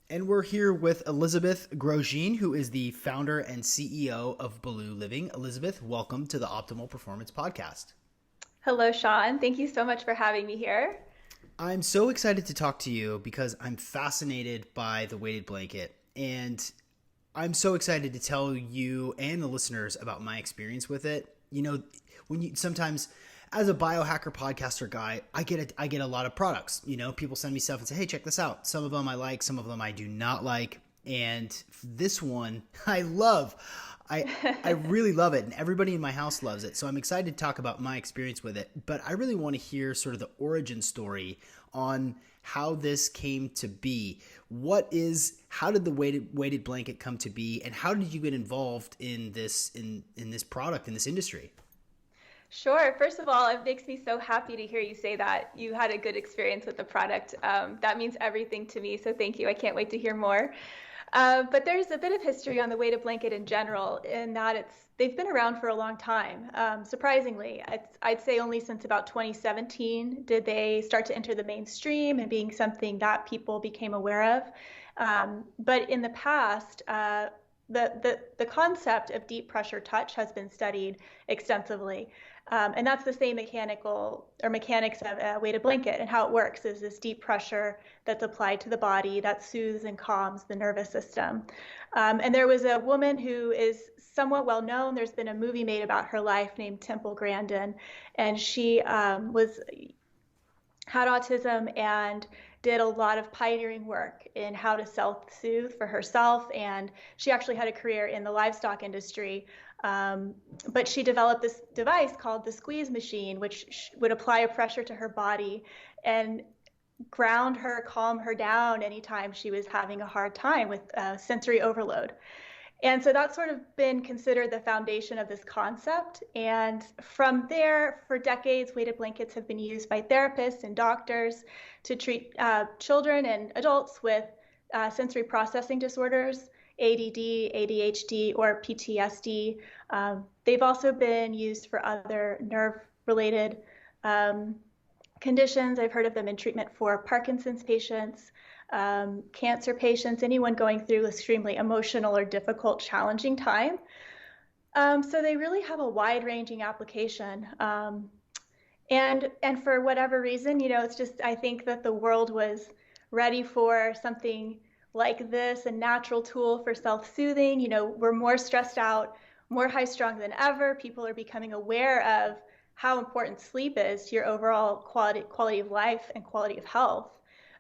And we're here with Elizabeth Grojean, who is the founder and CEO of Baloo Living. Elizabeth, welcome to the Optimal Performance Podcast. Hello, Sean. Thank you so much for having me here. I'm so excited to talk to you because I'm fascinated by the weighted blanket. And I'm so excited to tell you and the listeners about my experience with it. You know, when you sometimes as a biohacker podcaster guy, I get a lot of products. You know, people send me stuff and say, "Hey, check this out." Some of them I like, some of them I do not like. And this one I love. I really love it, and everybody in my house loves it. So I'm excited to talk about my experience with it. But I really want to hear sort of the origin story on how this came to be. How did the weighted blanket come to be, and how did you get involved in this product, in this industry? Sure. First of all, it makes me so happy to hear you say that you had a good experience with the product. That means everything to me. So thank you. I can't wait to hear more. But there's a bit of history on the weighted blanket in general, in that they've been around for a long time. Surprisingly, I'd say only since about 2017 did they start to enter the mainstream and being something that people became aware of. But in the past, the concept of deep pressure touch has been studied extensively. And that's the same mechanics of a weighted blanket. And how it works is this deep pressure that's applied to the body that soothes and calms the nervous system. And there was a woman who is somewhat well known. There's been a movie made about her life named Grandin. And she had autism and did a lot of pioneering work in how to self-soothe for herself. And she actually had a career in the livestock industry. But she developed this device called the squeeze machine, which would apply a pressure to her body and ground her, calm her down anytime she was having a hard time with sensory overload. And so that's sort of been considered the foundation of this concept. And from there, for decades, weighted blankets have been used by therapists and doctors to treat children and adults with sensory processing disorders, ADD, ADHD, or PTSD. They've also been used for other nerve-related conditions. I've heard of them in treatment for Parkinson's patients, cancer patients, anyone going through extremely emotional or difficult, challenging time. So they really have a wide-ranging application. And for whatever reason, it's just, I think that the world was ready for something like this, a natural tool for self-soothing. We're more stressed out, more high-strung than ever. People are becoming aware of how important sleep is to your overall quality of life and quality of health.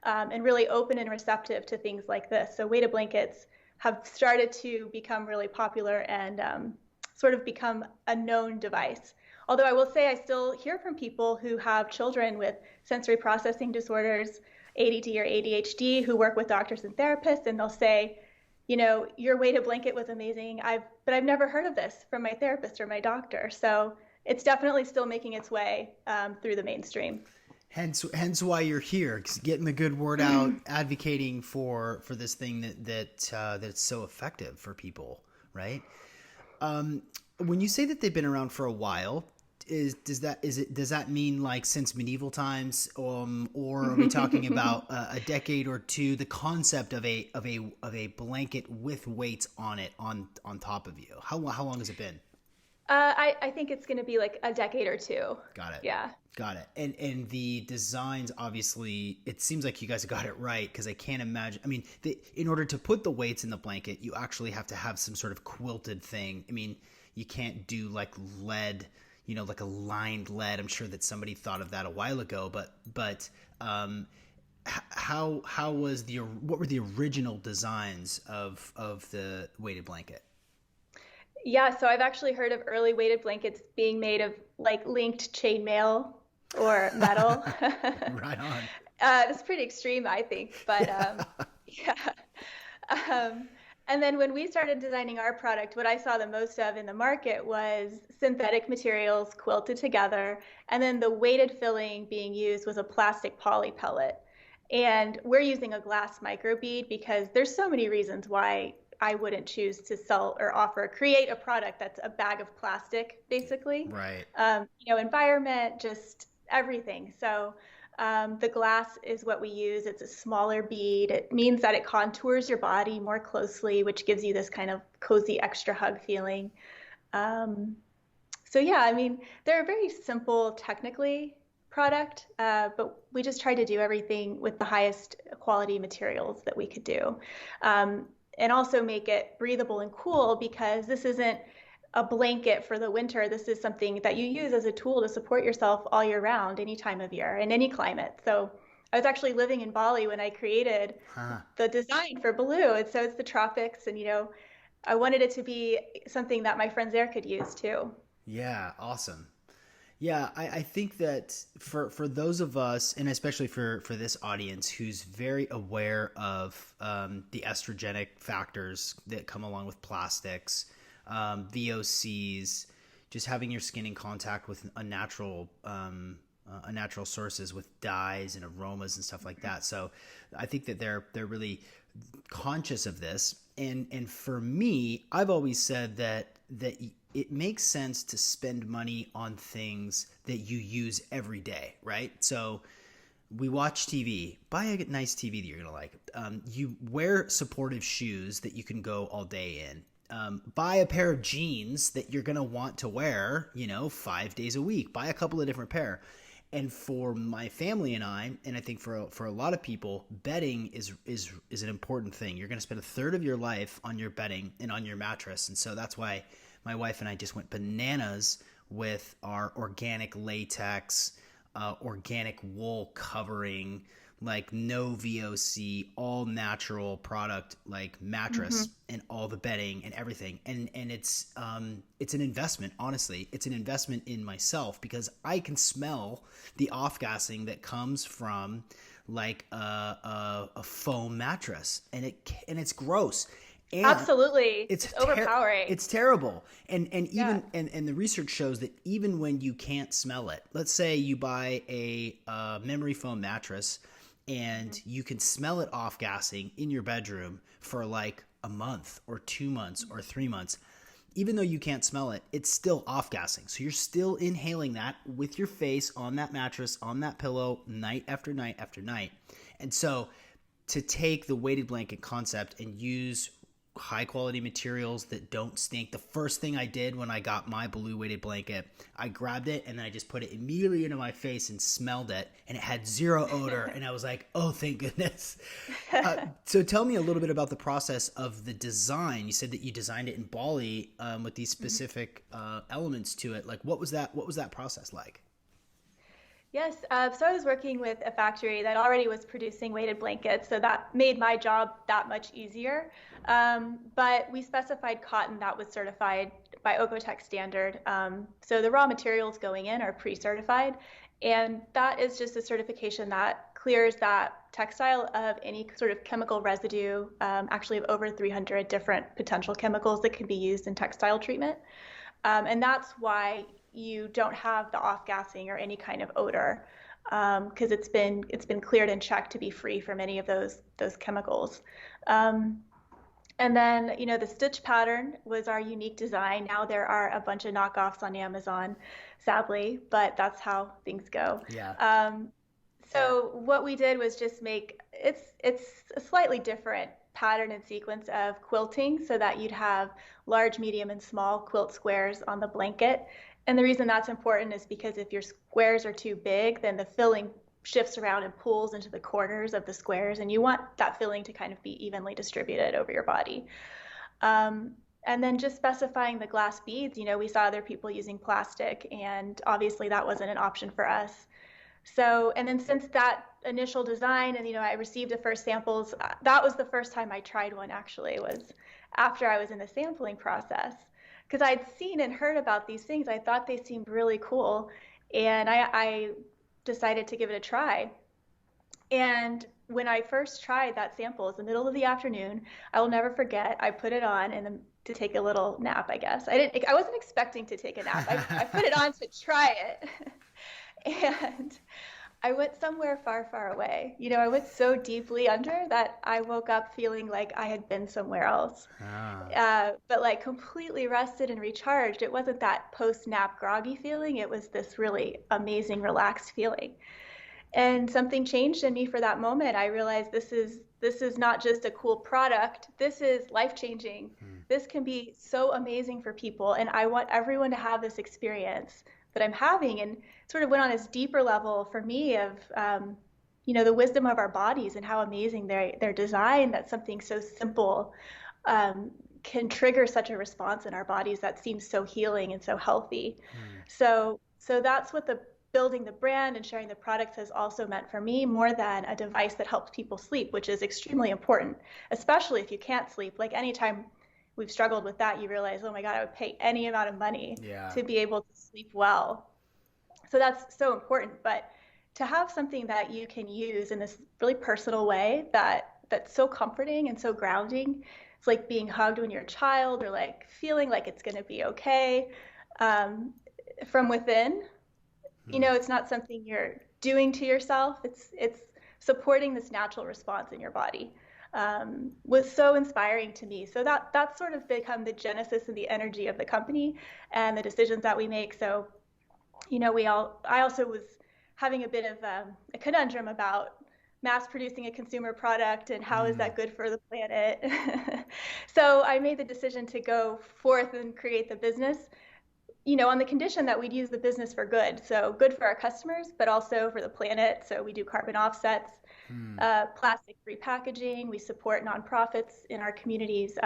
And really open and receptive to things like this. So weighted blankets have started to become really popular and sort of become a known device. Although I will say I still hear from people who have children with sensory processing disorders, ADD or ADHD, who work with doctors and therapists, and they'll say, your weighted blanket was amazing, but I've never heard of this from my therapist or my doctor. So it's definitely still making its way through the mainstream. Hence why you're here, 'cause getting the good word out, advocating for this thing that's so effective for people, right? When you say that they've been around for a while, does that mean like since medieval times, or are we talking about a decade or two? The concept of a blanket with weights on it on top of you. How long has it been? I think it's going to be like a decade or two. Got it. Yeah. Got it. And the designs, obviously, it seems like you guys got it right, because I can't imagine. I mean, in order to put the weights in the blanket, you actually have to have some sort of quilted thing. I mean, you can't do like lead, like a lined lead. I'm sure that somebody thought of that a while ago, but what were the original designs of the weighted blanket? Yeah, so I've actually heard of early weighted blankets being made of like linked chainmail or metal. Right on. It's pretty extreme, I think, but Yeah. yeah. And then when we started designing our product, what I saw the most of in the market was synthetic materials quilted together, and then the weighted filling being used was a plastic poly pellet. And we're using a glass microbead because there's so many reasons why I wouldn't choose to sell or create a product that's a bag of plastic, basically. Right. Environment, just everything. So The glass is what we use. It's a smaller bead. It means that it contours your body more closely, which gives you this kind of cozy extra hug feeling. Um, so yeah, I mean, they're a very simple technically product, but we just tried to do everything with the highest quality materials that we could do. And also make it breathable and cool, because this isn't a blanket for the winter. This is something that you use as a tool to support yourself all year round, any time of year, in any climate. So I was actually living in Bali when I created Huh. the design for Baloo. And so it's the tropics, and I wanted it to be something that my friends there could use too. Yeah, awesome. Yeah, I think that for those of us, and especially for this audience who's very aware of the estrogenic factors that come along with plastics, VOCs, just having your skin in contact with a natural sources with dyes and aromas and stuff like that. So I think that they're really conscious of this. And for me, I've always said that it makes sense to spend money on things that you use every day, right? So we watch TV. Buy a nice TV that you're gonna like. You wear supportive shoes that you can go all day in. Buy a pair of jeans that you're gonna want to wear, 5 days a week. Buy a couple of different pair. And for my family and I think for a lot of people, bedding is an important thing. You're going to spend a third of your life on your bedding and on your mattress, and so that's why my wife and I just went bananas with our organic latex, organic wool covering, like no VOC, all natural product, like mattress and all the bedding and everything. And it's an investment, honestly. It's an investment in myself, because I can smell the off-gassing that comes from like a foam mattress, and it's gross. And Absolutely. It's overpowering. It's terrible. And Yeah. even and the research shows that even when you can't smell it, let's say you buy a memory foam mattress and you can smell it off gassing in your bedroom for like a month or 2 months or 3 months. Even though you can't smell it, it's still off gassing. So you're still inhaling that with your face on that mattress, on that pillow, night after night after night. And so to take the weighted blanket concept and use high quality materials that don't stink. The first thing I did when I got my Baloo weighted blanket, I grabbed it and then I just put it immediately into my face and smelled it, and it had zero odor. And I was like, oh, thank goodness. So tell me a little bit about the process of the design. You said that you designed it in Bali with these specific elements to it. Like, what was that process like? Yes, so I was working with a factory that already was producing weighted blankets, so that made my job that much easier. But we specified cotton that was certified by Oecotec standard. So the raw materials going in are pre-certified, and that is just a certification that clears that textile of any sort of chemical residue, actually of over 300 different potential chemicals that can be used in textile treatment. And that's why you don't have the off-gassing or any kind of odor, because it's been cleared and checked to be free from any of those chemicals. And then, the stitch pattern was our unique design. Now there are a bunch of knockoffs on Amazon, sadly, but that's how things go. Yeah. So what we did was just make it's a slightly different pattern and sequence of quilting, so that you'd have large, medium, and small quilt squares on the blanket. And the reason that's important is because if your squares are too big, then the filling shifts around and pulls into the corners of the squares, and you want that filling to kind of be evenly distributed over your body. And then just specifying the glass beads, we saw other people using plastic, and obviously that wasn't an option for us. So, and then since that initial design and, I received the first samples, that was the first time I tried one, actually, was after I was in the sampling process. Because I'd seen and heard about these things. I thought they seemed really cool. And I decided to give it a try. And when I first tried that sample, it was the middle of the afternoon. I will never forget. I put it on and to take a little nap, I guess. I wasn't expecting to take a nap. I put it on to try it. And I went somewhere far, far away. I went so deeply under that I woke up feeling like I had been somewhere else. But like completely rested and recharged. It wasn't that post-nap groggy feeling. It was this really amazing, relaxed feeling. And something changed in me for that moment. I realized this is not just a cool product. This is life-changing. This can be so amazing for people, and I want everyone to have this experience that I'm having. And sort of went on this deeper level for me of, the wisdom of our bodies and how amazing they're designed. That something so simple um, can trigger such a response in our bodies that seems so healing and so healthy. So that's what the building the brand and sharing the products has also meant for me, more than a device that helps people sleep, which is extremely important, especially if you can't sleep. Like anytime we've struggled with that, you realize, oh my God, I would pay any amount of money Yeah. to be able to sleep well. So that's so important. But to have something that you can use in this really personal way that's so comforting and so grounding. It's like being hugged when you're a child, or like feeling like it's going to be okay, um, from within. It's not something you're doing to yourself. It's supporting this natural response in your body. Was so inspiring to me. So that's sort of become the genesis and the energy of the company and the decisions that we make. So, I also was having a bit of a conundrum about mass producing a consumer product and how is that good for the planet. So I made the decision to go forth and create the business, on the condition that we'd use the business for good. So good for our customers, but also for the planet. So we do carbon offsets, plastic-free packaging. We support nonprofits in our communities.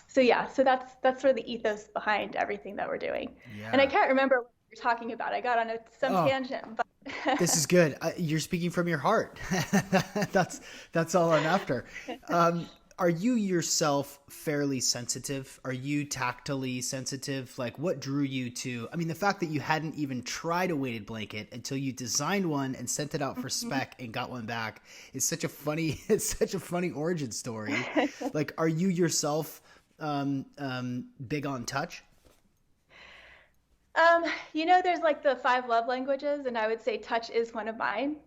So that's sort of the ethos behind everything that we're doing. Yeah. And I can't remember what we were talking about. I got on some tangent, but this is good. You're speaking from your heart. That's all I'm after. Are you yourself fairly sensitive? Are you tactily sensitive? Like, what drew you to, I mean, the fact that you hadn't even tried a weighted blanket until you designed one and sent it out for spec and got one back is such a funny, it's such a funny origin story. Like, are you yourself big on touch? There's like the 5 love languages, and I would say touch is one of mine.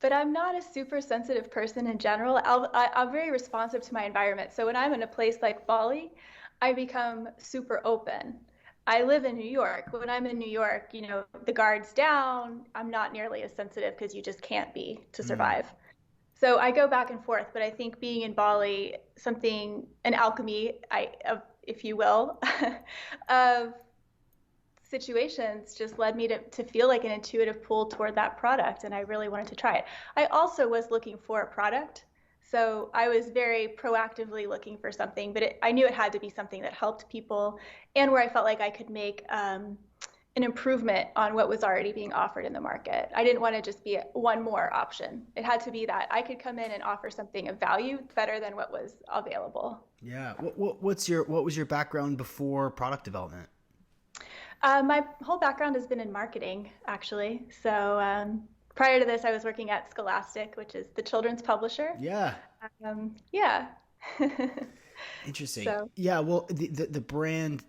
But I'm not a super sensitive person in general. I'm very responsive to my environment. So when I'm in a place like Bali, I become super open. I live in New York. When I'm in New York, the guard's down. I'm not nearly as sensitive because you just can't be to survive. So I go back and forth. But I think being in Bali, an alchemy, if you will, of situations just led me to feel like an intuitive pull toward that product, and I really wanted to try it. I also was looking for a product, so I was very proactively looking for something, but I knew it had to be something that helped people and where I felt like I could make an improvement on what was already being offered in the market. I didn't want to just be one more option. It had to be that I could come in and offer something of value better than what was available. Yeah. What was your background before product development? My whole background has been in marketing, actually. So prior to this, I was working at Scholastic, which is the children's publisher. Yeah. Yeah. Interesting. So, Yeah. Well, the brand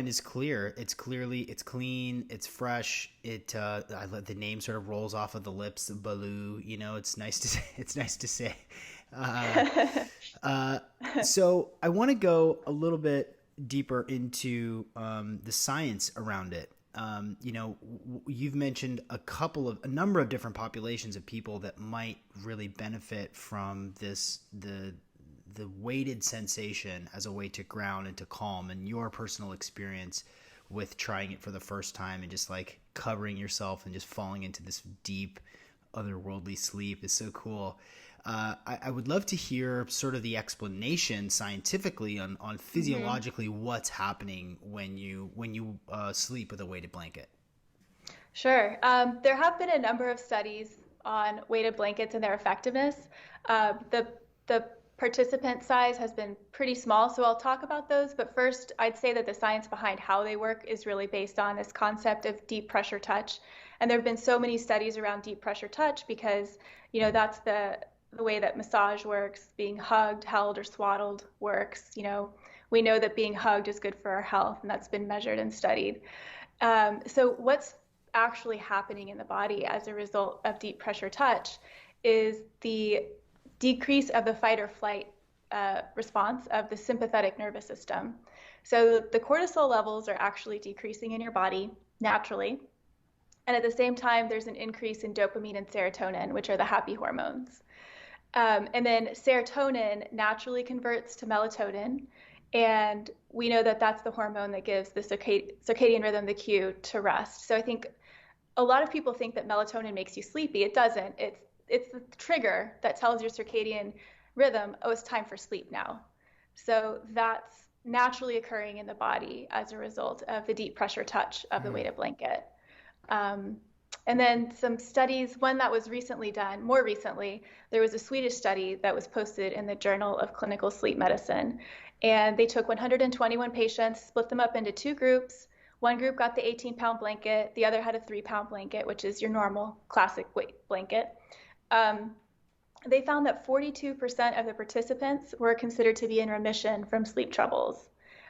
is clear. It's clean. It's fresh. I let the name sort of rolls off of the lips. Baloo. It's nice to say. It's nice to say. So I want to go a little bit deeper into the science around it. You've mentioned a number of different populations of people that might really benefit from the weighted sensation as a way to ground and to calm, and your personal experience with trying it for the first time and just like covering yourself and just falling into this deep otherworldly sleep is so cool. I would love to hear sort of the explanation scientifically on physiologically what's happening when you sleep with a weighted blanket. sure. There have been a number of studies on weighted blankets and their effectiveness. The participant size has been pretty small, so I'll talk about those. But first, I'd say that the science behind how they work is really based on this concept of deep pressure touch. And there have been so many studies around deep pressure touch because, that's the way that massage works. Being hugged, held, or swaddled works. We know that being hugged is good for our health, and that's been measured and studied. So what's actually happening in the body as a result of deep pressure touch is the decrease of the fight or flight response of the sympathetic nervous system. So the cortisol levels are actually decreasing in your body naturally. And at the same time, there's an increase in dopamine and serotonin, which are the happy hormones. And then serotonin naturally converts to melatonin. And we know that that's the hormone that gives the circadian rhythm the cue to rest. So I think a lot of people think that melatonin makes you sleepy. It doesn't. It's the trigger that tells your circadian rhythm, oh, it's time for sleep now. So that's naturally occurring in the body as a result of the deep pressure touch of the weighted blanket. Um, and then some studies, one that was recently done, more recently, there was a Swedish study that was posted in the Journal of Clinical Sleep Medicine. And they took 121 patients, split them up into two groups. One group got the 18-pound blanket, the other had a 3-pound blanket, which is your normal classic weight blanket. They found that 42% of the participants were considered to be in remission from sleep troubles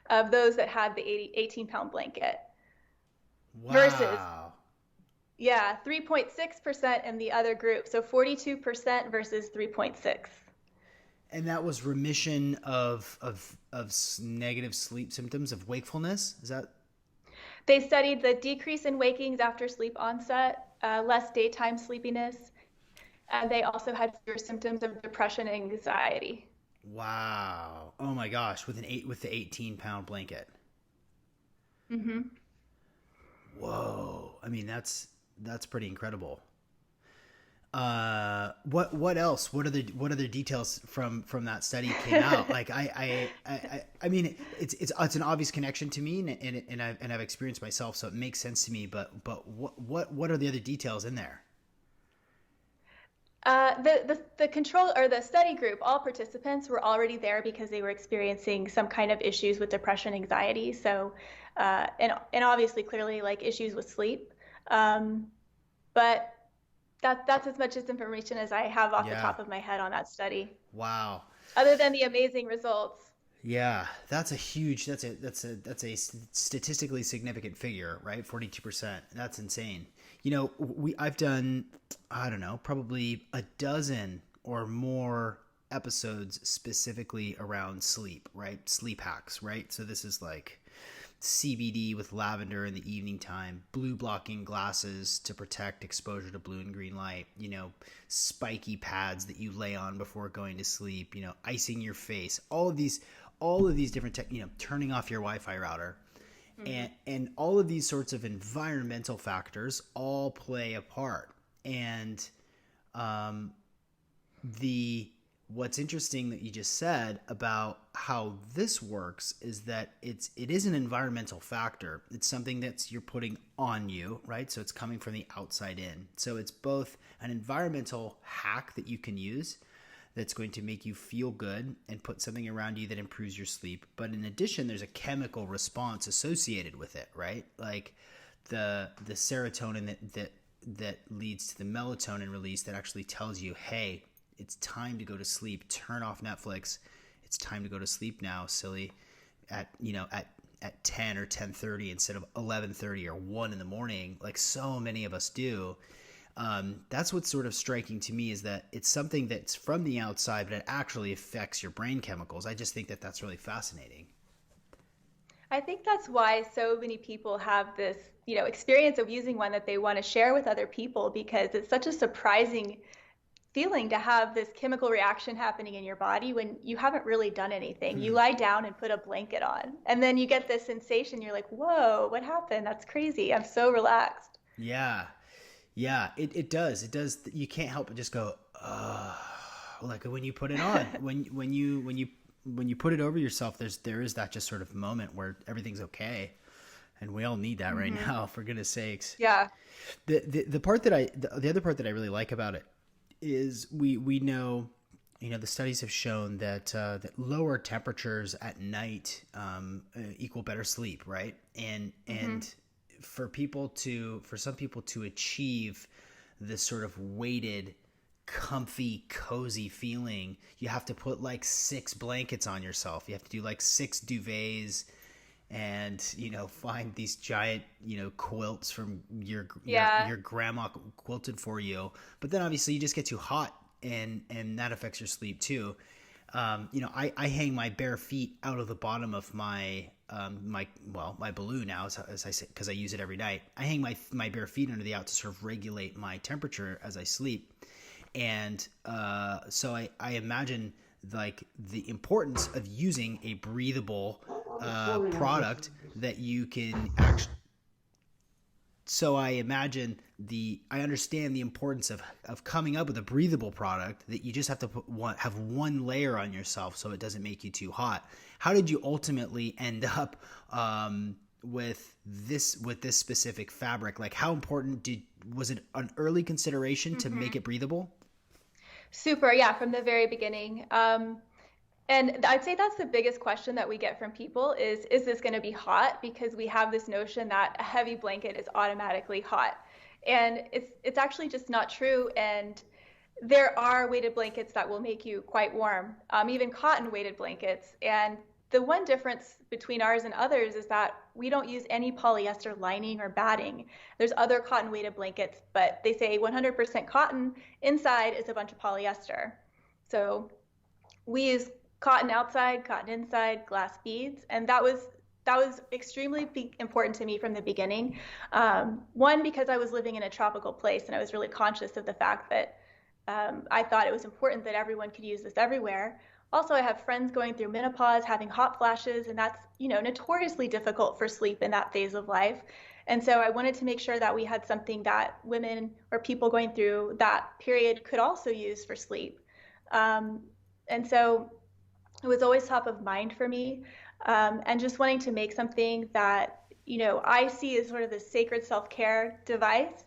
of those that had the 18-pound blanket. Wow. Versus, yeah, 3.6% in the other group. So 42% versus 3.6. And that was remission of negative sleep symptoms of wakefulness? Is that? They studied the decrease in wakings after sleep onset, less daytime sleepiness, and they also had fewer symptoms of depression and anxiety. Wow. Oh my gosh, with the 18-pound blanket. Mm-hmm. Whoa. I mean, that's pretty incredible. What else? What other details from that study came out? Like I mean, it's an obvious connection to me, and I've experienced myself, so it makes sense to me. But what are the other details in there? The control or the study group, all participants were already there because they were experiencing some kind of issues with depression, anxiety. So, and obviously, clearly, like issues with sleep. But that's as much as information as I have off the top of my head on that study. Wow. Other than the amazing results. Yeah, that's a statistically significant figure, right? 42%. That's insane. You know, I've done, I don't know, probably a dozen or more episodes specifically around sleep, right? Sleep hacks, right? So this is like CBD with lavender in the evening time, blue blocking glasses to protect exposure to blue and green light, you know, spiky pads that you lay on before going to sleep, you know, icing your face, all of these different you know, turning off your Wi-Fi router. And all of these sorts of environmental factors all play a part. And what's interesting that you just said about how this works is that it is an environmental factor. It's something that's you're putting on you, right? So it's coming from the outside in. So it's both an environmental hack that you can use that's going to make you feel good and put something around you that improves your sleep. But in addition, there's a chemical response associated with it, right? Like the serotonin that leads to the melatonin release that actually tells you, hey, it's time to go to sleep. Turn off Netflix. It's time to go to sleep now, silly. At 10 or 10:30 instead of 11:30 or 1 in the morning, like so many of us do. That's what's sort of striking to me, is that it's something that's from the outside, but it actually affects your brain chemicals. I just think that that's really fascinating. I think that's why so many people have this, you know, experience of using one that they want to share with other people, because it's such a surprising feeling to have this chemical reaction happening in your body when you haven't really done anything. You lie down and put a blanket on, and then you get this sensation. You're like, whoa, what happened? That's crazy. I'm so relaxed. Yeah. Yeah, it does. It does. You can't help but just go, like when you put it on, when you put it over yourself, there is that just sort of moment where everything's okay. And we all need that right now, for goodness sakes. Yeah. The other part that I really like about it is we know, you know, the studies have shown that that lower temperatures at night equal better sleep, right? And for some people to achieve this sort of weighted, comfy, cozy feeling, you have to put like 6 blankets on yourself. You have to do like 6 duvets, and, you know, find these giant, you know, quilts from your grandma quilted for you. But then obviously you just get too hot, and that affects your sleep too. I hang my bare feet out of the bottom of my my Baloo now, as I say, because I use it every night. I hang my bare feet under the out to sort of regulate my temperature as I sleep, and so I imagine like the importance of using a breathable product that you can actually. So I understand the importance of coming up with a breathable product that you just have to have one layer on yourself so it doesn't make you too hot. How did you ultimately end up with this specific fabric? Like, how important was it an early consideration to make it breathable? Super, yeah, from the very beginning. And I'd say that's the biggest question that we get from people is this going to be hot? Because we have this notion that a heavy blanket is automatically hot. And it's actually just not true. And there are weighted blankets that will make you quite warm, even cotton weighted blankets. And the one difference between ours and others is that we don't use any polyester lining or batting. There's other cotton weighted blankets, but they say 100% cotton, inside is a bunch of polyester. So we use cotton outside, cotton inside, glass beads, and that was extremely important to me from the beginning. One, because I was living in a tropical place and I was really conscious of the fact that I thought it was important that everyone could use this everywhere. Also, I have friends going through menopause, having hot flashes, and that's notoriously difficult for sleep in that phase of life. And so I wanted to make sure that we had something that women or people going through that period could also use for sleep. And so it was always top of mind for me, and just wanting to make something that I see as sort of the sacred self-care device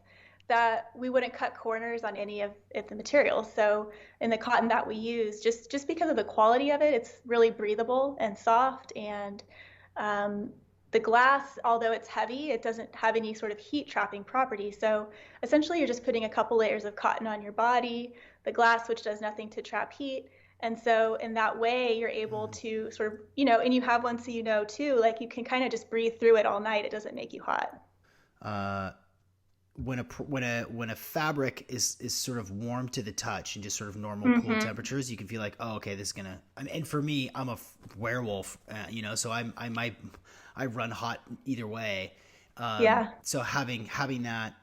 that we wouldn't cut corners on any of the materials. So in the cotton that we use, just because of the quality of it, it's really breathable and soft, and the glass, although it's heavy, it doesn't have any sort of heat trapping property. So essentially you're just putting a couple layers of cotton on your body, the glass, which does nothing to trap heat. And so in that way, you're able to sort of, and you have one so too, like you can kind of just breathe through it all night. It doesn't make you hot. When a fabric is sort of warm to the touch and just sort of normal cool temperatures, you can feel like, oh, okay, this is gonna. And for me, I'm a werewolf, so I run hot either way. Yeah. So having that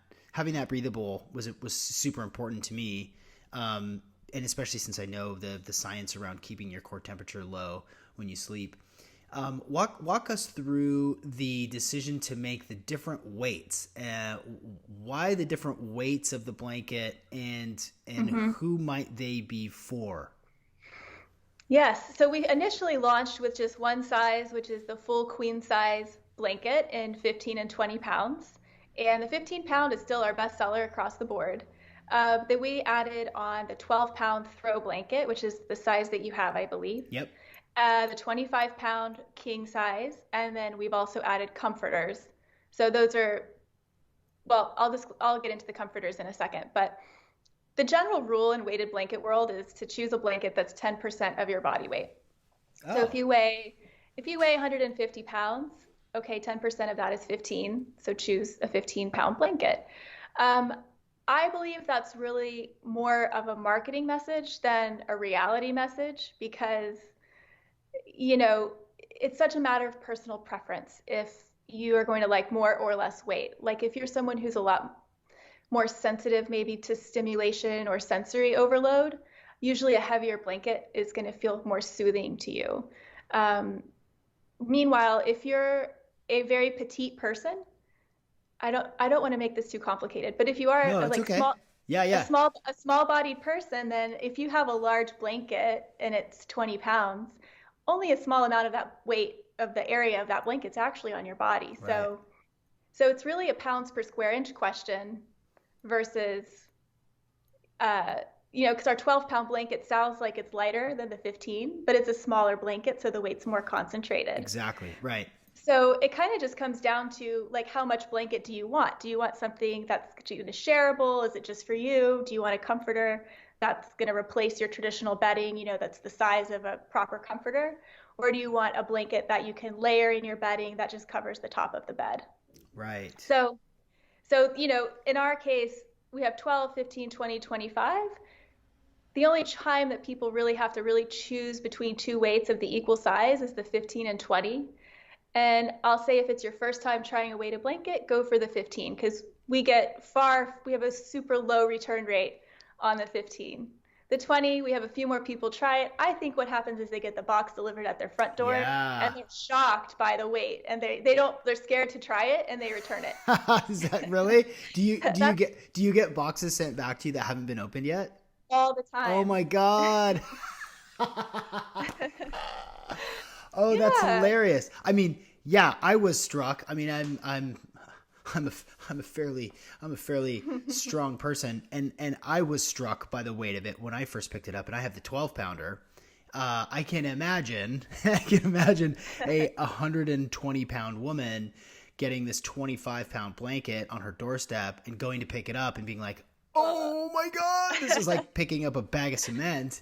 breathable was super important to me. And especially since I know the science around keeping your core temperature low when you sleep. Walk us through the decision to make the different weights. Why the different weights of the blanket, and who might they be for? Yes. So we initially launched with just one size, which is the full queen size blanket in 15 and 20 pounds. And the 15-pound is still our best seller across the board. Then we added on the 12-pound throw blanket, which is the size that you have, I believe. Yep. The 25-pound king size, and then we've also added comforters. So those are, well, I'll get into the comforters in a second, but the general rule in weighted blanket world is to choose a blanket that's 10% of your body weight. Oh. So if you weigh 150 pounds, okay, 10% of that is 15. So choose a 15-pound blanket. I believe that's really more of a marketing message than a reality message, because, it's such a matter of personal preference if you are going to like more or less weight. Like if you're someone who's a lot more sensitive maybe to stimulation or sensory overload, usually a heavier blanket is going to feel more soothing to you. Meanwhile, if you're a very petite person, I don't want to make this too complicated, but if you are a small-bodied person, then if you have a large blanket and it's 20 pounds, only a small amount of that weight of the area of that blanket's actually on your body. Right. So it's really a pounds per square inch question versus, because our 12-pound blanket sounds like it's lighter than the 15, but it's a smaller blanket, so the weight's more concentrated. Exactly, right. So it kind of just comes down to like, how much blanket do you want? Do you want something that's shareable? Is it just for you? Do you want a comforter that's going to replace your traditional bedding, that's the size of a proper comforter? Or do you want a blanket that you can layer in your bedding that just covers the top of the bed? Right. So in our case, we have 12, 15, 20, 25. The only time that people really have to really choose between two weights of the equal size is the 15 and 20. And I'll say if it's your first time trying a weighted blanket, go for the 15 because we have a super low return rate on the 15. The 20, we have a few more people try it. I think what happens is they get the box delivered at their front door Yeah. and they're shocked by the weight and they're scared to try it and they return it. Is that really? Do you get boxes sent back to you that haven't been opened yet? All the Oh time. my God. Oh, that's Yeah. hilarious. I mean, yeah, I was struck. I mean, I'm a I'm a fairly strong person, and I was struck by the weight of it when I first picked it up, and I have the 12-pounder. I can imagine a 120-pound woman getting this 25-pound blanket on her doorstep and going to pick it up and being like, "Oh my God, this is like picking up a bag of cement."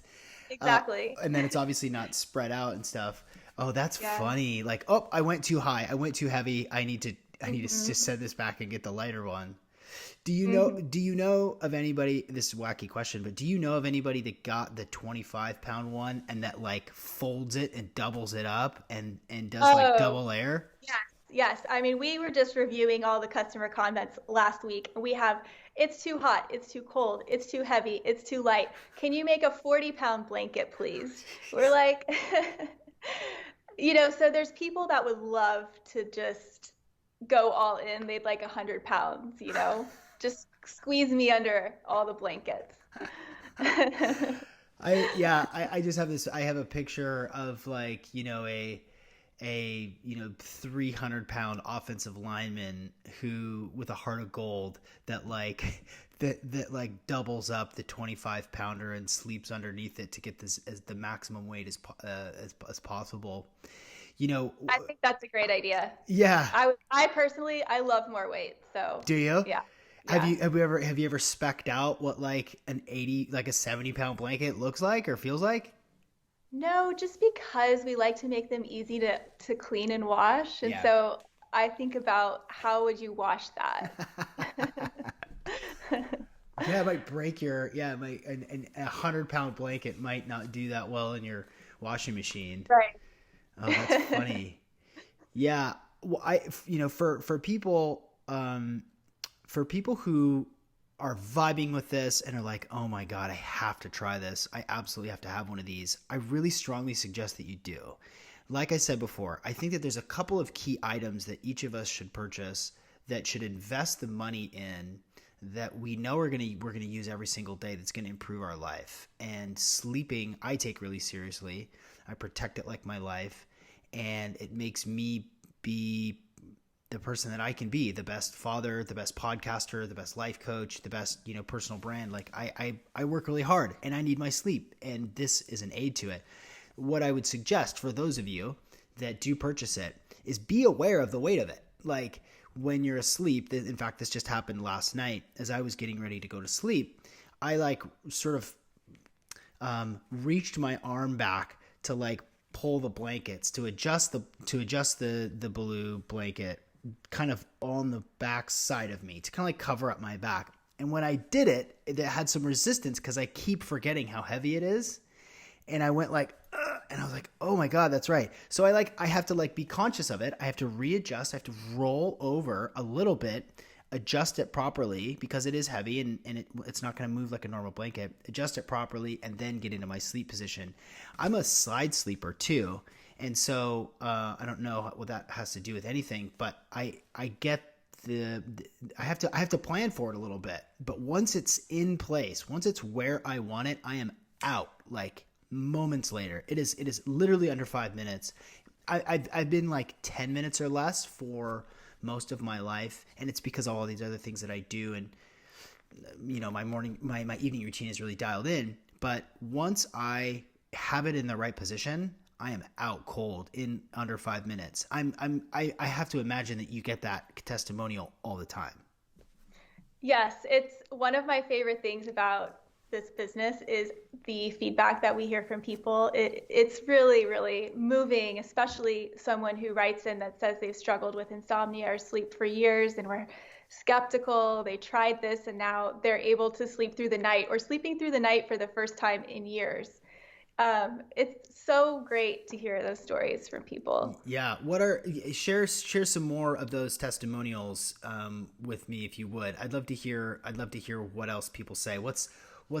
Exactly. And then it's obviously not spread out and stuff. Oh, that's Yeah. funny. Like, oh, I went too high. I went too heavy. I need to Mhm. just send this back and get the lighter one. Mhm. Do you know of anybody, this is a wacky question, but do you know of anybody that got the 25-pound one and that like folds it and doubles it up and does like Oh, double layer? yes, yes. I mean, we were just reviewing all the customer comments last week. It's too hot, it's too cold, it's too heavy, it's too light. Can you make a 40-pound blanket, please? We're like, so there's people that would love to just go all in. They'd like 100 pounds, just squeeze me under all the blankets. I just have this, I have a picture of like, a 300-pound offensive lineman who with a heart of gold that like that like doubles up the 25-pounder and sleeps underneath it to get this as the maximum weight as possible. You know, I think that's a great idea. yeah. I personally, I love more weight. So Do you? yeah, Have yeah. you ever specced out what like a 70-pound blanket looks like or feels like? No, just because we like to make them easy to clean and wash. And Yeah. so I think about how would you wash that? Yeah, it might break your, yeah, it might, a 100-pound blanket might not do that well in your washing machine. Right. Oh, that's funny. Yeah. Well, for people who are vibing with this and are like, oh my God, I have to try this. I absolutely have to have one of these. I really strongly suggest that you do. Like I said before, I think that there's a couple of key items that each of us should purchase that should invest the money in that we know we're gonna use every single day that's gonna improve our life. And sleeping, I take really seriously. I protect it like my life, and it makes me be the person that I can be, the best father, the best podcaster, the best life coach, the best, personal brand. Like I work really hard and I need my sleep, and this is an aid to it. What I would suggest for those of you that do purchase it is be aware of the weight of it. Like when you're asleep, in fact, this just happened last night as I was getting ready to go to sleep, I like sort of reached my arm back to like pull the blankets to adjust the Baloo blanket kind of on the back side of me to kind of like cover up my back. And when I did it, it had some resistance because I keep forgetting how heavy it is. And I went like, and I was like, oh my God, that's right. So I have to like be conscious of it. I have to readjust. I have to roll over a little bit, adjust it properly because it is heavy and it's not going to move like a normal blanket. Adjust it properly and then get into my sleep position. I'm a side sleeper too. And so I don't know what that has to do with anything, but I get I have to plan for it a little bit. But once it's in place, once it's where I want it, I am out like moments later. It is literally under 5 minutes. I've been like 10 minutes or less for most of my life, and it's because of all these other things that I do, and my evening routine is really dialed in. But once I have it in the right position, I am out cold in under 5 minutes. I have to imagine that you get that testimonial all the time. Yes, it's one of my favorite things about this business is the feedback that we hear from people. It's really, really moving, especially someone who writes in that says they've struggled with insomnia or sleep for years and we're skeptical. They tried this and now they're able to sleep through the night or sleeping through the night for the first time in years. It's so great to hear those stories from people. Yeah. Share some more of those testimonials with me if you would. I'd love to hear what else people say. What's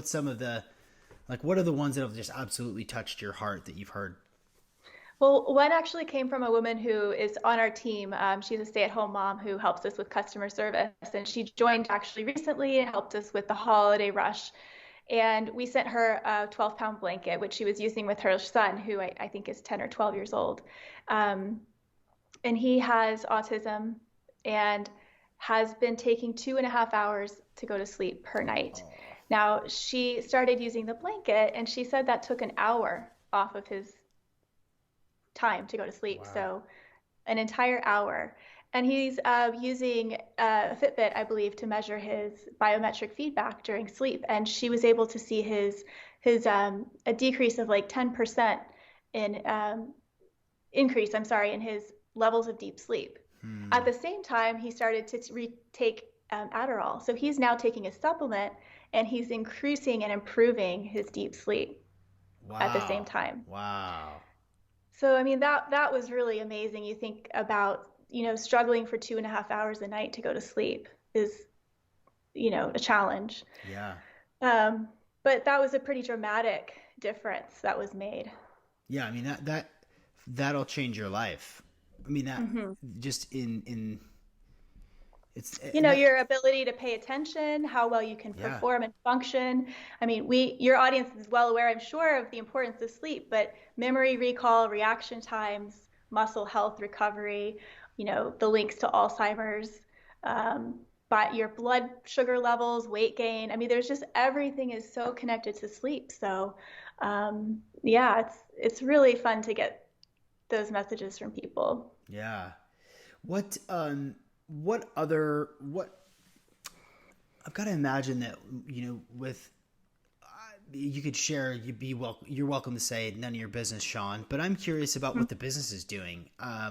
some of the, like, what are the ones that have just absolutely touched your heart that you've heard? Well, one actually came from a woman who is on our team. She's a stay-at-home mom who helps us with customer service, and she joined actually recently and helped us with the holiday rush. And we sent her a 12-pound blanket, which she was using with her son, who I think is 10 or 12 years old. Um, and he has autism and has been taking 2.5 hours to go to sleep per night. Oh, Now, she started using the blanket, and she said that took an hour off of his time to go to sleep. wow. So an entire hour. And he's using a Fitbit, I believe, to measure his biometric feedback during sleep. And she was able to see his a decrease of like 10% in increase, I'm sorry, in his levels of deep sleep. At Hmm. the same time, he started to take Adderall. So he's now taking a supplement and he's increasing and improving his deep sleep at the same Wow. time. Wow. So I mean that was really amazing. You think about, struggling for 2.5 hours a night to go to sleep is, a challenge. Yeah. Um, but that was a pretty dramatic difference that was made. Yeah. I mean, that'll change your life. I mean, that Hmm. just in it's that. Your ability to pay attention, how well you can Yeah. perform and function. I mean, your audience is well aware, I'm sure, of the importance of sleep, but memory, recall, reaction times, muscle health recovery, the links to Alzheimer's, um, but your blood sugar levels, weight gain. I mean, there's just everything is so connected to sleep. So, yeah, it's really fun to get those messages from people. Yeah. What what other what I've got to imagine that, with you could share, you're welcome to say none of your business, Sean, but I'm curious about what the business is doing. I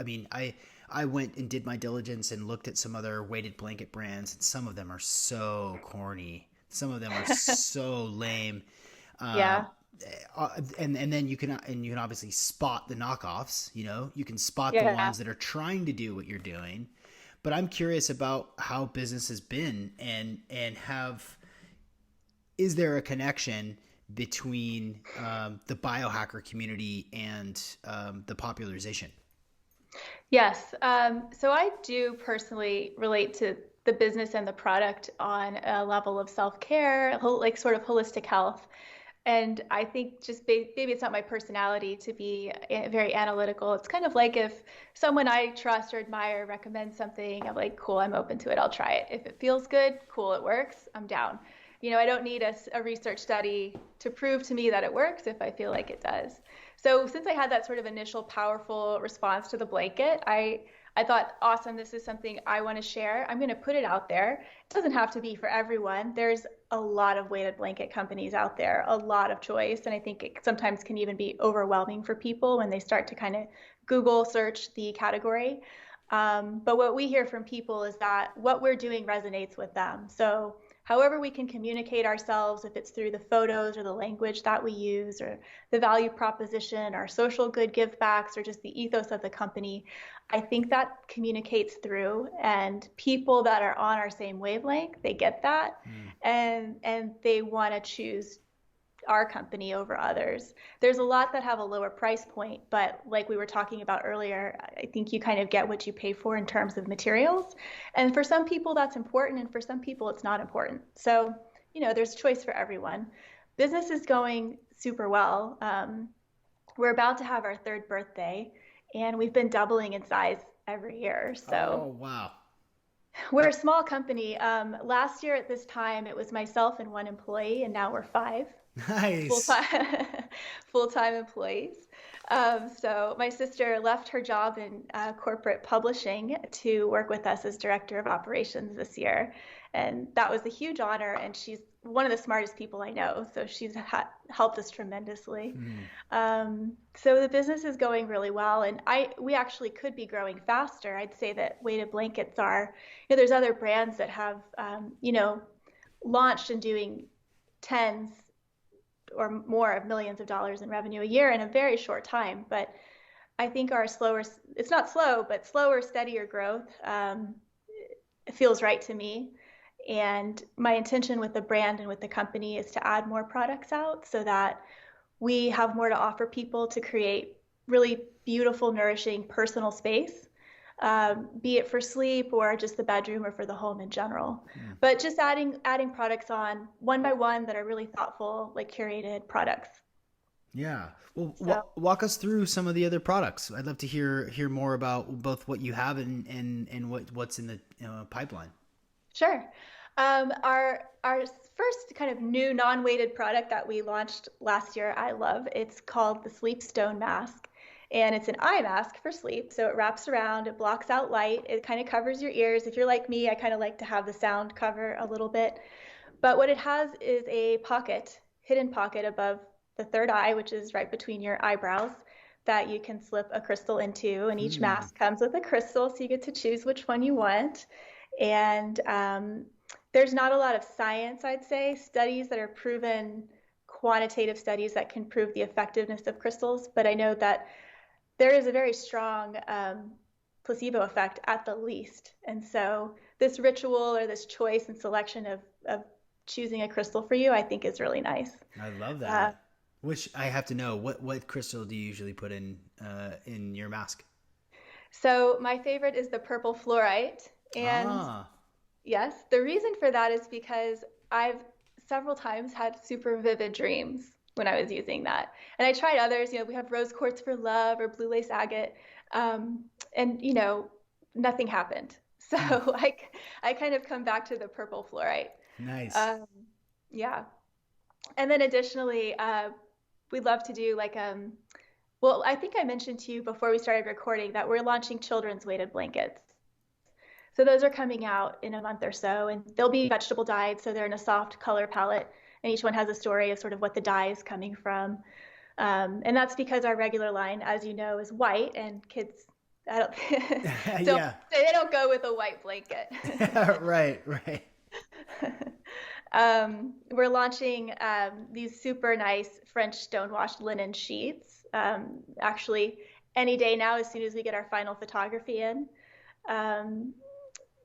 mean, I went and did my diligence and looked at some other weighted blanket brands, and some of them are so corny. Some of them are so lame. Uh, Yeah, and then you can obviously spot the knockoffs. You can spot the yeah. ones that are trying to do what you're doing. But I'm curious about how business has been, and is there a connection between the biohacker community and the popularization? Yes. So I do personally relate to the business and the product on a level of self-care, like sort of holistic health. And I think just maybe it's not my personality to be very analytical. It's kind of like if someone I trust or admire recommends something, I'm like, cool, I'm open to it. I'll try it. If it feels good, cool, it works, I'm down. I don't need a research study to prove to me that it works if I feel like it does. So since I had that sort of initial powerful response to the blanket, I thought, awesome, this is something I want to share. I'm going to put it out there. It doesn't have to be for everyone. There's a lot of weighted blanket companies out there, a lot of choice. And I think it sometimes can even be overwhelming for people when they start to kind of Google search the category. But what we hear from people is that what we're doing resonates with them. So however we can communicate ourselves, if it's through the photos or the language that we use or the value proposition, our social good give backs, or just the ethos of the company, I think that communicates through, and people that are on our same wavelength, they get that, Hmm. and they want to choose our company over others. There's a lot that have a lower price point, but like we were talking about earlier, I think you kind of get what you pay for in terms of materials. And for some people that's important, and for some people it's not important. So, there's choice for everyone. Business is going super well. We're about to have our third birthday, and we've been doubling in size every year. So Oh, wow. we're a small company. Last year at this time, it was myself and one employee, and now we're five Nice. full-time full-time employees. So my sister left her job in corporate publishing to work with us as director of operations this year. And that was a huge honor. And she's one of the smartest people I know. So she's helped us tremendously. Hmm. So the business is going really well. And we actually could be growing faster. I'd say that weighted blankets are, there's other brands that have, launched and doing tens or more of millions of dollars in revenue a year in a very short time. But I think our slower, it's not slow, but slower, steadier growth feels right to me. And my intention with the brand and with the company is to add more products out so that we have more to offer people to create really beautiful, nourishing personal space, be it for sleep or just the bedroom or for the home in general. Hmm. But just adding products on one by one that are really thoughtful, like curated products. Yeah. Well, So walk us through some of the other products. I'd love to hear more about both what you have and what's in the pipeline. sure. Our first kind of new non-weighted product that we launched last year, I love. It's called the Sleep Stone Mask, and it's an eye mask for sleep. So it wraps around, it blocks out light, it kind of covers your ears. If you're like me, I kind of like to have the sound cover a little bit. But what it has is a pocket, hidden pocket above the third eye, which is right between your eyebrows, that you can slip a crystal into. And each Hmm. mask comes with a crystal, so you get to choose which one you want. And there's not a lot of science, I'd say, studies that are proven, quantitative studies that can prove the effectiveness of crystals. But I know that there is a very strong placebo effect at the least. And so this ritual or this choice and selection of choosing a crystal for you, I think is really nice. I love Uh, that. Which I have to know, what crystal do you usually put in your mask? so my favorite is the purple fluorite. And Ah. yes, the reason for that is because I've several times had super vivid dreams when I was using that. And I tried others, we have rose quartz for love or blue lace agate, um, and nothing happened. So Hmm. I kind of come back to the purple fluorite. Nice. Um, yeah. And then additionally, we'd love to do well, I think I mentioned to you before we started recording that we're launching children's weighted blankets. So those are coming out in a month or so, and they'll be vegetable dyed, so they're in a soft color palette, and each one has a story of sort of what the dye is coming from. And that's because our regular line, as you know, is white, and kids I don't, don't Yeah. they don't go with a white blanket. Right. Right. We're launching these super nice French stonewashed linen sheets. Actually, any day now, as soon as we get our final photography in. Um,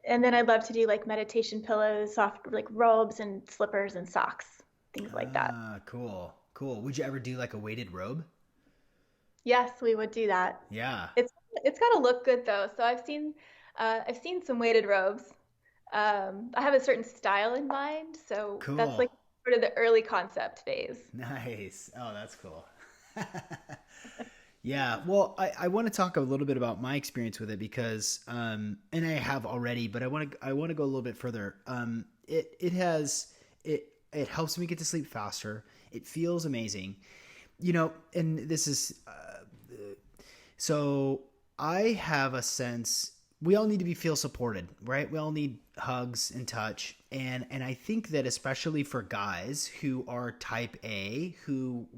and then I'd love to do like meditation pillows, soft like robes and slippers and socks, things like that. Ah, cool. Cool. Would you ever do like a weighted robe? Yes, we would do that. Yeah. It's got to look good though. So I've seen some weighted robes. I have a certain style in mind, so that's Cool. like sort of the early concept phase. Nice. Oh, that's cool. Yeah, well, I want to talk a little bit about my experience with it because, and I have already, but I want to go a little bit further. It helps me get to sleep faster. It feels amazing, and this is so I have a sense we all need to be feel supported, right? We all need hugs and touch, and I think that especially for guys who are type A, who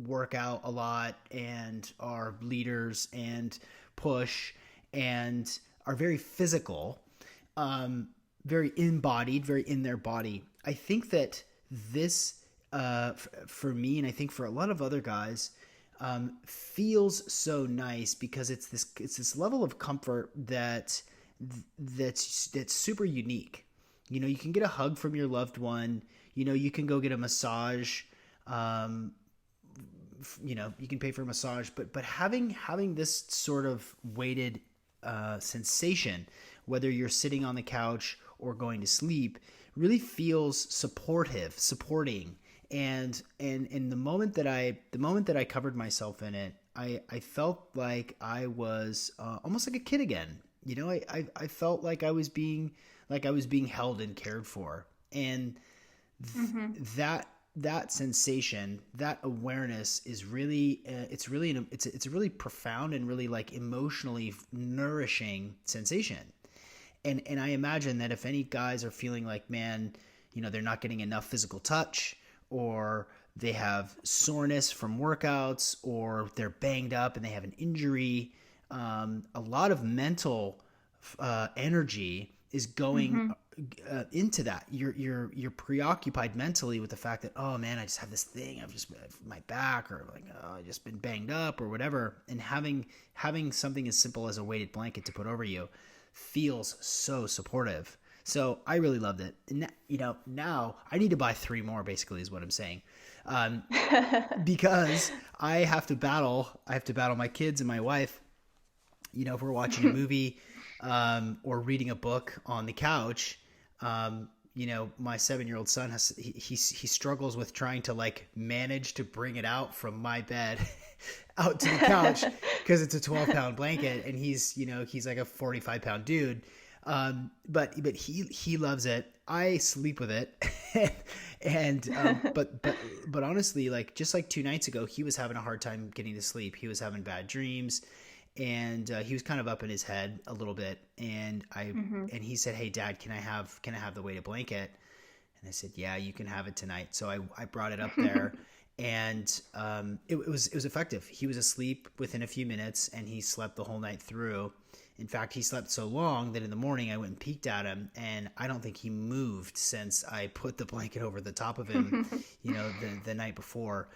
work out a lot and are leaders and push and are very physical, very embodied, very in their body. I think that this, for me, and I think for a lot of other guys, feels so nice because it's this level of comfort that's super unique. You can get a hug from your loved one. You can go get a massage. Um, you can pay for a massage, but having this sort of weighted sensation, whether you're sitting on the couch or going to sleep, really feels supporting. And the moment that I covered myself in it, I felt like I was almost like a kid again. I felt like I was being held and cared for, and Hmm. that that sensation, that awareness is really, it's a really profound and really like emotionally nourishing sensation. And I imagine that if any guys are feeling like, man, they're not getting enough physical touch, or they have soreness from workouts, or they're banged up and they have an injury, a lot of mental energy is going into that. You're preoccupied mentally with the fact that, oh man, I just have this thing. I've just my back, or like, oh, I just been banged up or whatever. And having something as simple as a weighted blanket to put over you feels so supportive. So I really loved it. And, now I need to buy 3 more, basically, is what I'm saying. Because I have to battle my kids and my wife. If we're watching a movie or reading a book on the couch, my 7-year-old son he struggles with trying to like manage to bring it out from my bed out to the couch because it's a 12-pound blanket, and he's like a 45-pound dude. But he loves it. I sleep with it. And but honestly, like just like 2 nights ago, he was having a hard time getting to sleep. He was having bad dreams, and he was kind of up in his head a little bit. And and he said, "Hey Dad, can I have the weighted blanket?" And I said, "Yeah, you can have it tonight." So I brought it up there. And it was effective. He was asleep within a few minutes, and he slept the whole night through. In fact, he slept so long that in the morning I went and peeked at him, and I don't think he moved since I put the blanket over the top of him, the night before.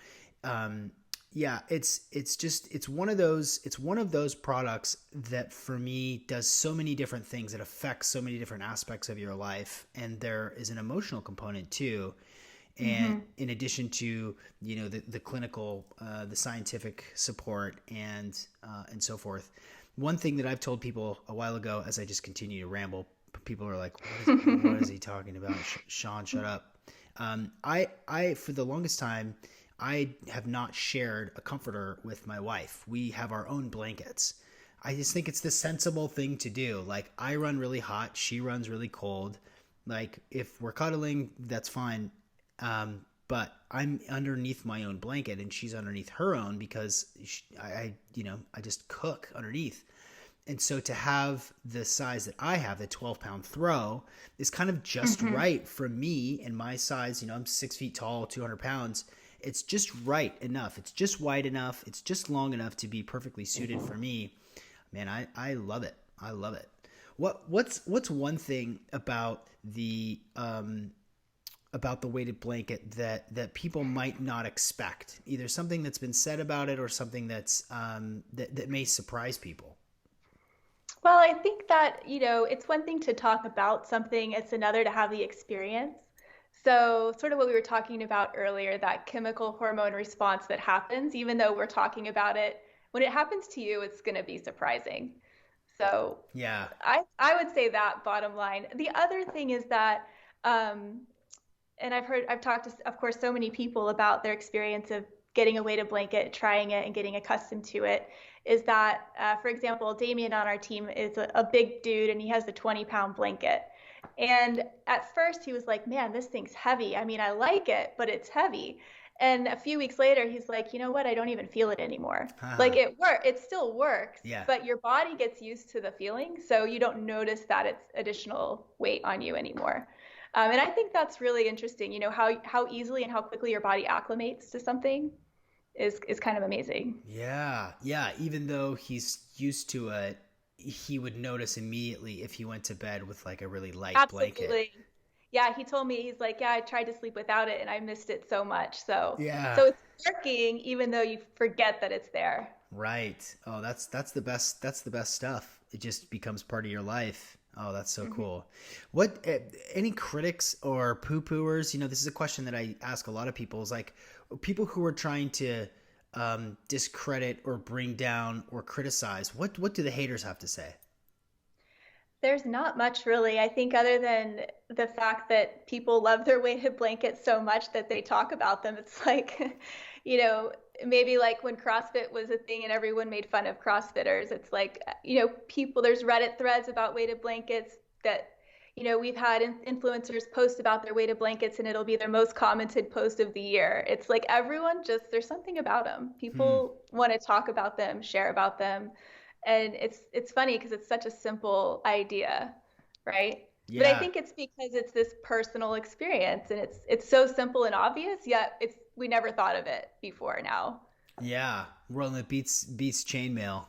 It's one of those products that for me does so many different things. It affects so many different aspects of your life, and there is an emotional component too. And in addition to, the clinical, the scientific support and so forth. One thing that I've told people a while ago, as I just continue to ramble, people are like, what is he talking about? Sean, shut up. I, for the longest time, I have not shared a comforter with my wife. We have our own blankets. I just think it's the sensible thing to do. Like, I run really hot. She runs really cold. Like, if we're cuddling, that's fine. But I'm underneath my own blanket, and she's underneath her own because I just cook underneath. And so to have the size that I have, the 12-pound throw, is kind of just right for me and my size. I'm 6 feet tall, 200 pounds. It's just right enough. It's just wide enough. It's just long enough to be perfectly suited for me. Man, I love it. I love it. What's one thing about the weighted blanket that people might not expect? Either something that's been said about it or something that's that may surprise people. Well, I think that, it's one thing to talk about something, it's another to have the experience. So sort of what we were talking about earlier, that chemical hormone response that happens, even though we're talking about it, when it happens to you, it's going to be surprising. So yeah, I would say that, bottom line. The other thing is that, and I've talked to, of course, so many people about their experience of getting a weighted blanket, trying it and getting accustomed to it, is that, for example, Damien on our team is a big dude, and he has the 20-pound blanket. And at first he was like, man, this thing's heavy. I mean, I like it, but it's heavy. And a few weeks later, he's like, you know what? I don't even feel it anymore. Like it still works, but your body gets used to the feeling. So you don't notice that it's additional weight on you anymore. And I think that's really interesting, how easily and how quickly your body acclimates to something is kind of amazing. Yeah. Even though he's used to it, he would notice immediately if he went to bed with like a really light blanket. Yeah, he told me, he's like, yeah, I tried to sleep without it and I missed it so much. So it's working even though you forget that it's there. Right. Oh, that's the best. That's the best stuff. It just becomes part of your life. Oh, that's so cool. What, any critics or poo-pooers? This is a question that I ask a lot of people, is like people who are trying to discredit or bring down or criticize. What do the haters have to say? There's not much really. I think other than the fact that people love their weighted blankets so much that they talk about them. It's like, maybe like when CrossFit was a thing and everyone made fun of CrossFitters. It's like, people, there's Reddit threads about weighted blankets that, we've had influencers post about their weighted blankets and it'll be their most commented post of the year. It's like everyone just, there's something about them. Hmm. People want to talk about them, share about them. And it's funny because it's such a simple idea, right? But I Yeah. think it's because it's this personal experience and it's so simple and obvious, yet we never thought of it before now. Yeah. Well, it beats chainmail.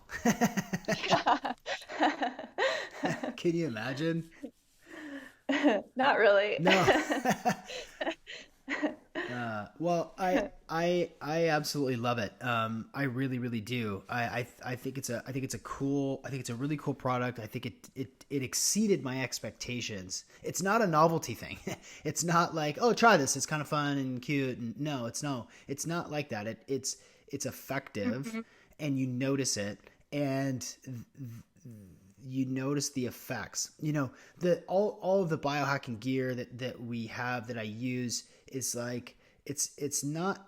Yeah. Can you imagine? Not really. No. Well, I absolutely love it. I really, really do. I think it's a really cool product. I think it exceeded my expectations. It's not a novelty thing. It's not like, oh, try this. It's kind of fun and cute. And no, it's not like that. It's effective, Mhm. and you notice it, and you notice the effects. The all of the biohacking gear that we have, that I use, is like, it's not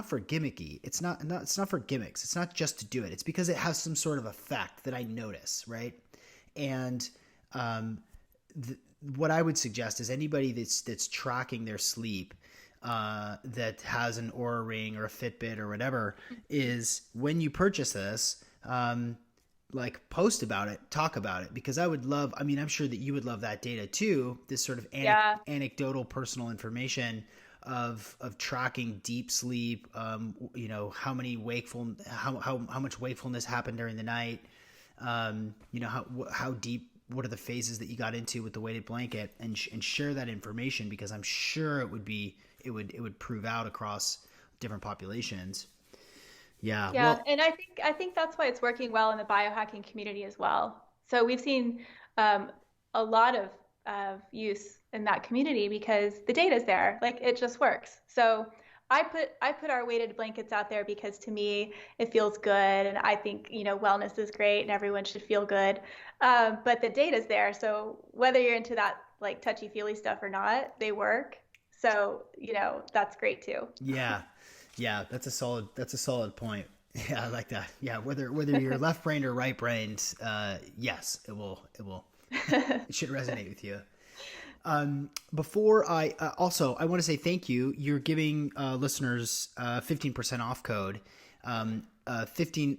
for gimmicky. It's not for gimmicks. It's not just to do it. It's because it has some sort of effect that I notice, right? And um, what I would suggest is anybody that's tracking their sleep, that has an Oura Ring or a Fitbit or whatever, is when you purchase this, like, post about it, talk about it, because I mean, I'm sure that you would love that data too. This sort of Yeah. anecdotal personal information of tracking deep sleep, how much wakefulness happened during the night, how deep, what are the phases that you got into with the weighted blanket, and share that information, because I'm sure it would prove out across different populations. Yeah. Yeah, Well, and I think that's why it's working well in the biohacking community as well. So we've seen um, a lot of use in that community because the data's there. Like it just works. So I put our weighted blankets out there because to me it feels good, and I think wellness is great and everyone should feel good. But the data's there, so whether you're into that like touchy feely stuff or not, they work. So that's great too. yeah. Yeah, that's a solid point. Yeah, I like that. Yeah, whether you're left brained or right brained, yes, it will it should resonate with you. Before I want to say thank you. You're giving listeners 15% off code. 15%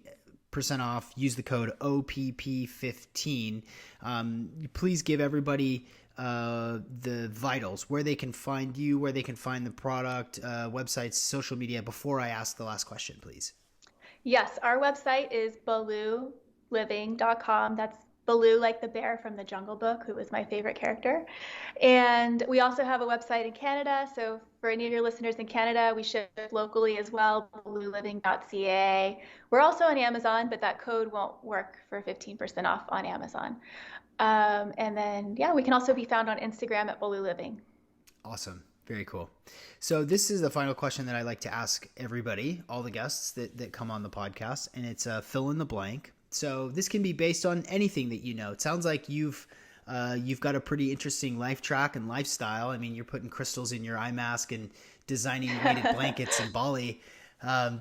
off. Use the code OPP15. Please give everybody the vitals, where they can find you, where they can find the product, websites, social media, before I ask the last question, please. Yes, our website is balooliving.com. That's Baloo, like the bear from the Jungle Book, who was my favorite character. And we also have a website in Canada. So for any of your listeners in Canada, we ship locally as well, balooliving.ca. We're also on Amazon, but that code won't work for 15% off on Amazon. And then, yeah, we can also be found on Instagram at Baloo Living. Awesome. Very cool. So this is the final question that I like to ask everybody, all the guests that come on the podcast, and it's a fill in the blank. So this can be based on anything that you know. It sounds like you've got a pretty interesting life track and lifestyle. I mean, you're putting crystals in your eye mask and designing weighted blankets in Bali.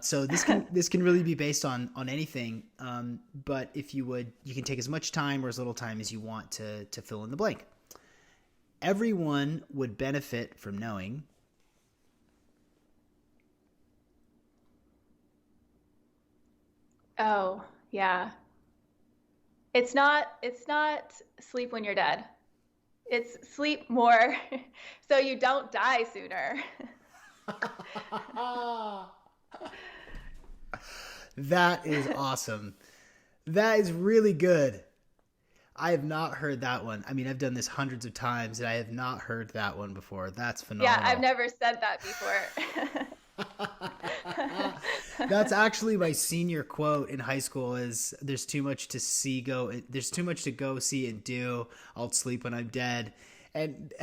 So this can really be based on anything. But if you can take as much time or as little time as you want to fill in the blank. Everyone would benefit from knowing. Oh, yeah. It's not sleep when you're dead. It's sleep more so you don't die sooner. That is awesome. That is really good. I have not heard that one. I mean, I've done this hundreds of times, and I have not heard that one before. That's Yeah, I've phenomenal. never said that before. That's actually my senior quote in high school: is there's too much to go see and do. I'll sleep when I'm dead. And,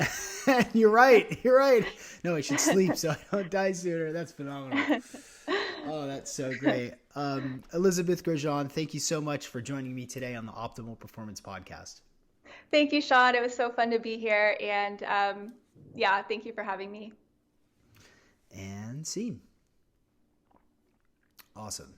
and you're right. You're right. No, I should sleep so I don't die sooner. That's phenomenal. Oh, that's so great. Elizabeth Grojean, thank you so much for joining me today on the Optimal Performance Podcast. Thank you, Sean. It was so fun to be here. And yeah, thank you for having me. And scene. Awesome.